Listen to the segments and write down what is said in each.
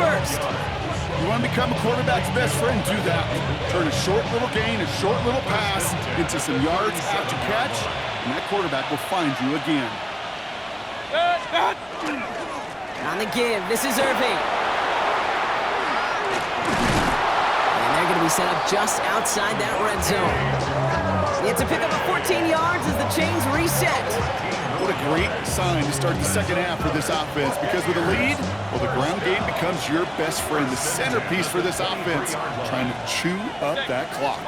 first. You want to become a quarterback's best friend, do that. Turn a short little gain, a short little pass into some yards after catch, and that quarterback will find you again. On the give, this is Irving. And they're going to be set up just outside that red zone. It's a pickup of 14 yards as the chains reset. What a great sign to start the second half for this offense, because with a lead, well, the ground game becomes your best friend, the centerpiece for this offense, trying to chew up that clock.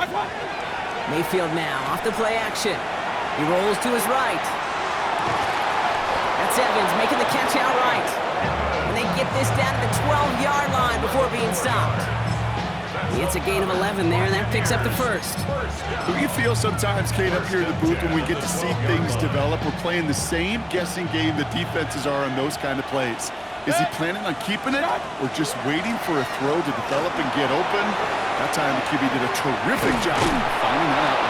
Mayfield now off the play action. He rolls to his right. That's Evans making the catch outright. And they get this down to the 12-yard line before being stopped. It's a gain of 11 there, and that picks up the first. Do you feel sometimes, Kate, up here in the booth when we get to see things develop, we're playing the same guessing game the defenses are on those kind of plays? Is he planning on keeping it or just waiting for a throw to develop and get open? That time the QB did a terrific job finding that out.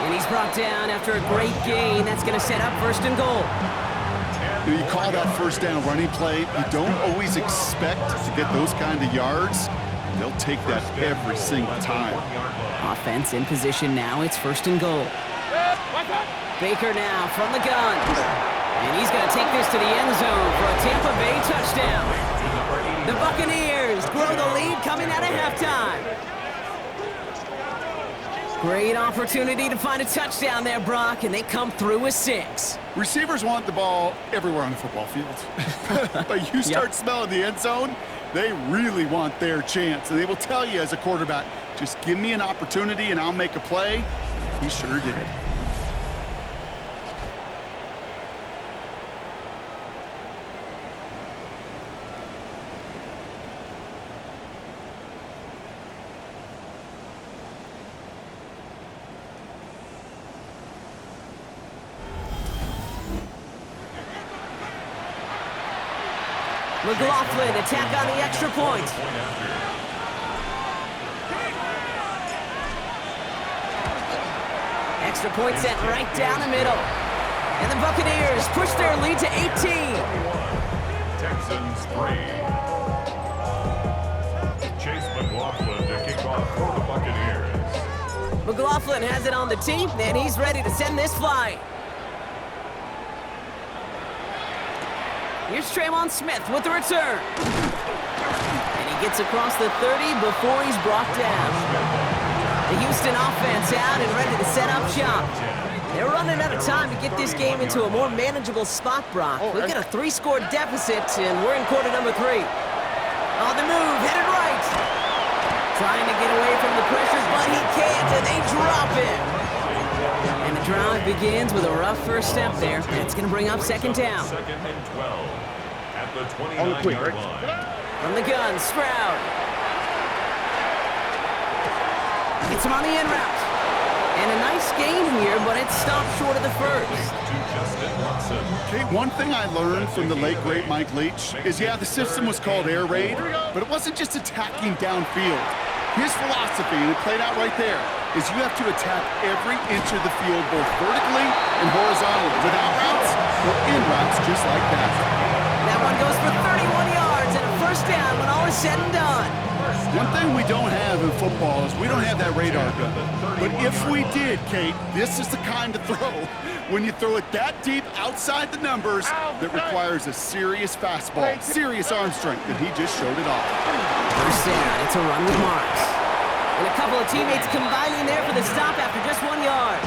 And he's brought down after a great gain. That's going to set up first and goal. You call that first down running play. You don't always expect to get those kind of yards. They'll take that every single time. Offense in position now. It's first and goal. Baker now from the gun. And he's going to take this to the end zone for a Tampa Bay touchdown. The Buccaneers grow the lead coming out of halftime. Great opportunity to find a touchdown there, Brock, and they come through with 6. Receivers want the ball everywhere on the football field. But you start smelling the end zone, they really want their chance. And they will tell you as a quarterback, just give me an opportunity and I'll make a play. He sure did. McLaughlin attack on the extra point. Extra point set right down the middle. And the Buccaneers push their lead to 18. Texans 3. Chase McLaughlin to kick off for the Buccaneers. McLaughlin has it on the tee, and he's ready to send this flying. Here's Tremon Smith with the return. And he gets across the 30 before he's brought down. The Houston offense out and ready to set up shop. They're running out of time to get this game into a more manageable spot, Brock. We've got a 3-score deficit, and we're in quarter number 3. On the move, headed right. Trying to get away from the pressure, but he can't, and they drop it. And the drive begins with a rough first step there. It's going to bring up second down. Second and 12 at the 29-yard line. From the gun, Stroud. Gets him on the in route. And a nice gain here, but it stopped short of the first. Okay, one thing I learned from the late, great Mike Leach is, the system was called air raid, but it wasn't just attacking downfield. His philosophy, and it played out right there, is you have to attack every inch of the field, both vertically and horizontally, without routes or in routes, just like that. That one goes for 31 yards and a first down when all is said and done. One thing we don't have in football is we don't have that radar gun. But if we did, Kate, this is the kind of throw, when you throw it that deep outside the numbers, that requires a serious fastball, serious arm strength, and he just showed it off. First down, it's a run with Marks. And a couple of teammates combining there for the stop after just 1 yard.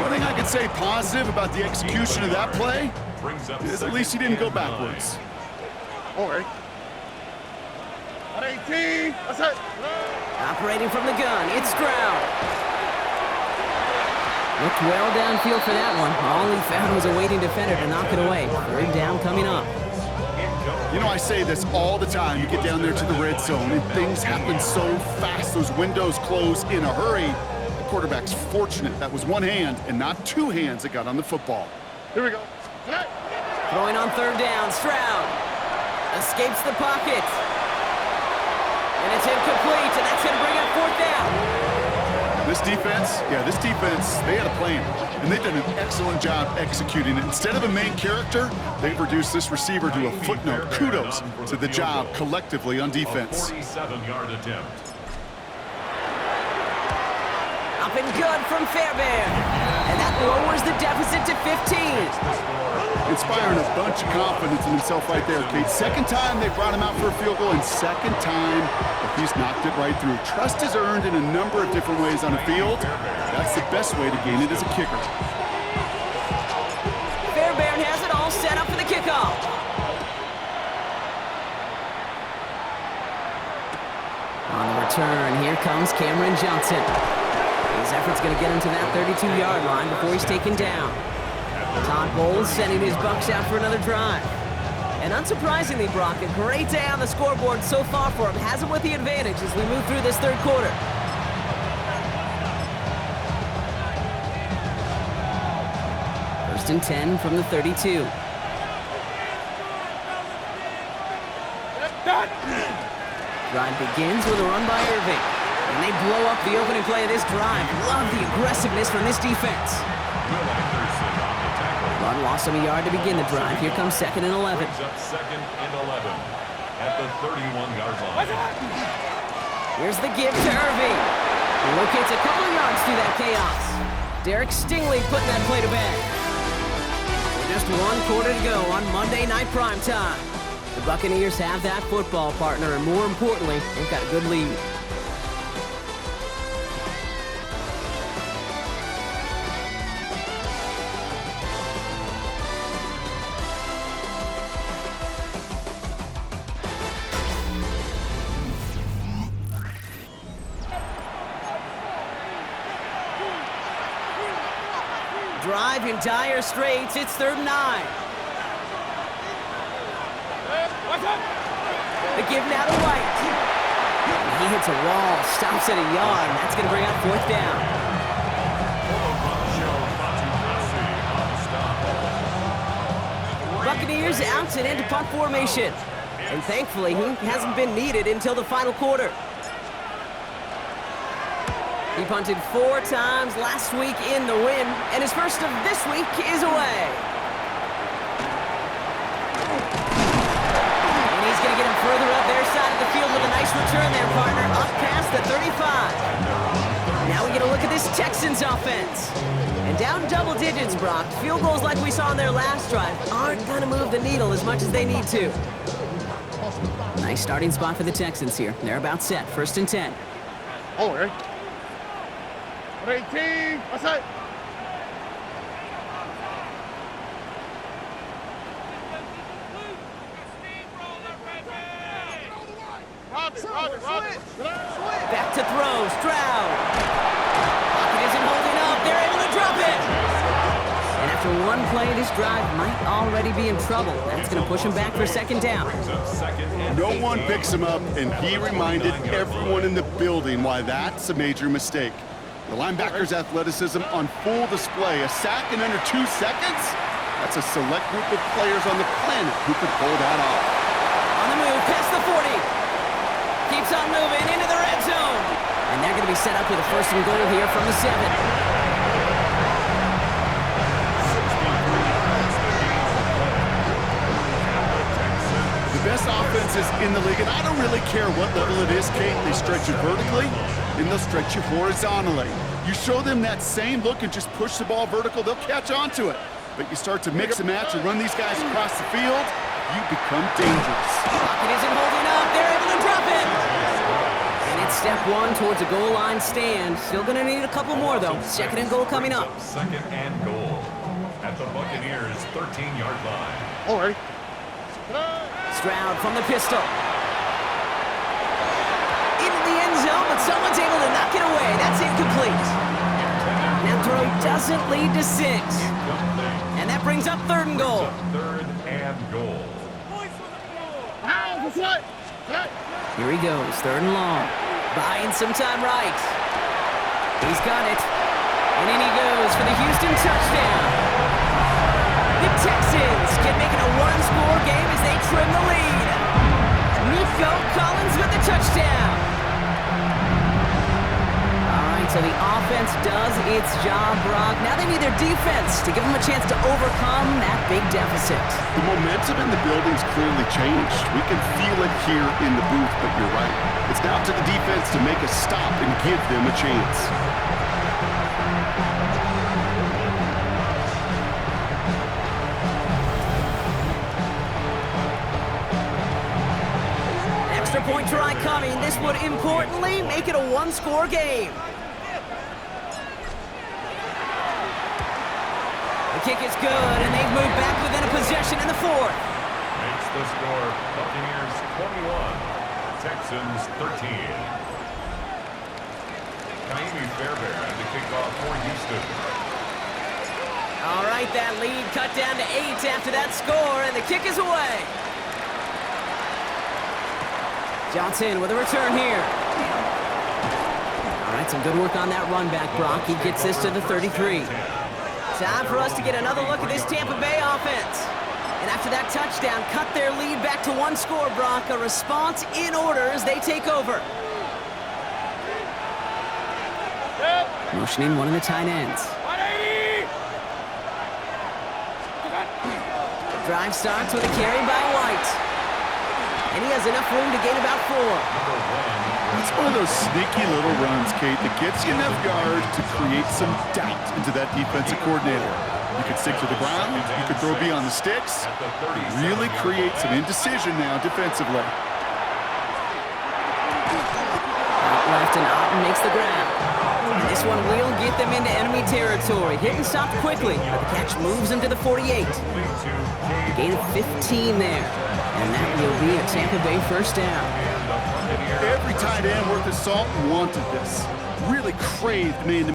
One thing I can say positive about the execution of that play is at least he didn't go backwards. All right. At 18, that's it. Operating from the gun, it's Stroud. Looked well downfield for that one. All he found was a waiting defender to knock it away. Third down coming up. You know, I say this all the time. You get down there to the red zone, and things happen so fast. Those windows close in a hurry. The quarterback's fortunate. That was one hand and not two hands that got on the football. Here we go. Throwing on third down, Stroud escapes the pocket. And it's incomplete, and that's going to bring up fourth down. This defense, they had a plan, and they've done an excellent job executing it. Instead of a main character, they've reduced this receiver to a footnote. Kudos to the job collectively on defense. 47-yard attempt. Up and good from Fairbairn. And that lowers the deficit to 15. Inspiring a bunch of confidence in himself right there, Kate. Second time they brought him out for a field goal, and second time he's knocked it right through. Trust is earned in a number of different ways on the field. That's the best way to gain it as a kicker. Fairbairn has it all set up for the kickoff. On the return, here comes Cameron Johnson. His effort's going to get him to that 32-yard line before he's taken down. Todd Bowles sending his Bucs out for another drive. And unsurprisingly, Brock, a great day on the scoreboard so far for him. Has him with the advantage as we move through this third quarter. First and 10 from the 32. Drive begins with a run by Irving. And they blow up the opening play of this drive. Love the aggressiveness from this defense. Run lost him a yard to begin the drive. Here comes second and 11. Brings up second and 11 at the 31-yard line. Here's the give to Irving. He locates a couple of yards through that chaos. Derek Stingley putting that play to bed. Just one quarter to go on Monday Night Primetime. The Buccaneers have that football partner, and more importantly, they've got a good lead. Drive in dire straits. It's 3rd and 9. The give now to White. He hits a wall, stops at a yard. That's going to bring up 4th down. Buccaneers out and into punt formation. And thankfully, he hasn't been needed until the final quarter. He punted 4 times last week in the win, and his first of this week is away. And he's going to get him further up their side of the field with a nice return there, partner, up past the 35. Now we get a look at this Texans offense. And down double digits, Brock. Field goals like we saw on their last drive aren't going to move the needle as much as they need to. Nice starting spot for the Texans here. They're about set. 1st and 10. Oh, right. 18, what's that? Back to throw, Stroud. Pocket isn't holding up, they're able to drop it. And after one play, this drive might already be in trouble. That's going to push him back for 2nd down. No one picks him up, and he reminded everyone in the building why that's a major mistake. The linebacker's athleticism on full display. A sack in under 2 seconds? That's a select group of players on the planet who could pull that off. On the move, past the 40. Keeps on moving into the red zone. And they're going to be set up with a 1st and goal here from the 7. The best offenses in the league, and I don't really care what level it is, Kate. They stretch you vertically, and they'll stretch you horizontally. You show them that same look and just push the ball vertical, they'll catch on to it. But you start to mix and match and run these guys across the field, you become dangerous. Pocket isn't holding up. They're able to drop it. And it's step 1 towards a goal line stand. Still going to need a couple more, though. 2nd and goal coming up. 2nd and goal at the Buccaneers' 13-yard line. All right. Stroud from the pistol. Into the end zone, but someone's able to knock it away. That's incomplete. And that throw doesn't lead to 6. And that brings up 3rd and goal. 3rd and goal. Here he goes, 3rd and long. Buying some time right. He's got it. And in he goes for the Houston touchdown. The Texans can make it a 1-score game as they trim the lead. Nico Collins with the touchdown. All right, So the offense does its job, Brock. Now they need their defense to give them a chance to overcome that big deficit. The momentum in the building's clearly changed. We can feel it here in the booth, but you're right. It's now to the defense to make a stop and give them a chance. Extra point try coming. This would importantly make it a one-score game. The kick is good, and they've moved back within a possession in the fourth. Makes the score Buccaneers 21, Texans 13. Kaimi Fairbairn to kick off for Houston. All right, that lead cut down to 8 after that score, and the kick is away. Johnson with a return here. All right, some good work on that run back, Brock. He gets this to the 33. Time for us to get another look at this Tampa Bay offense. And after that touchdown, cut their lead back to one score, Brock. A response in order as they take over. Motioning one of the tight ends. The drive starts with a carry by White. And he has enough room to gain about 4. It's one of those sneaky little runs, Kate, that gets you enough yards to create some doubt into that defensive coordinator. You could stick to the ground, you could throw beyond the sticks, really create some indecision now defensively. Out left and Otten makes the grab. And this one will get them into enemy territory. Hit and stop quickly, but the catch moves them to the 48. A gain of 15 there. And that will be a Tampa Bay first down. Every tight end worth his salt wanted this. Really craved man-to-man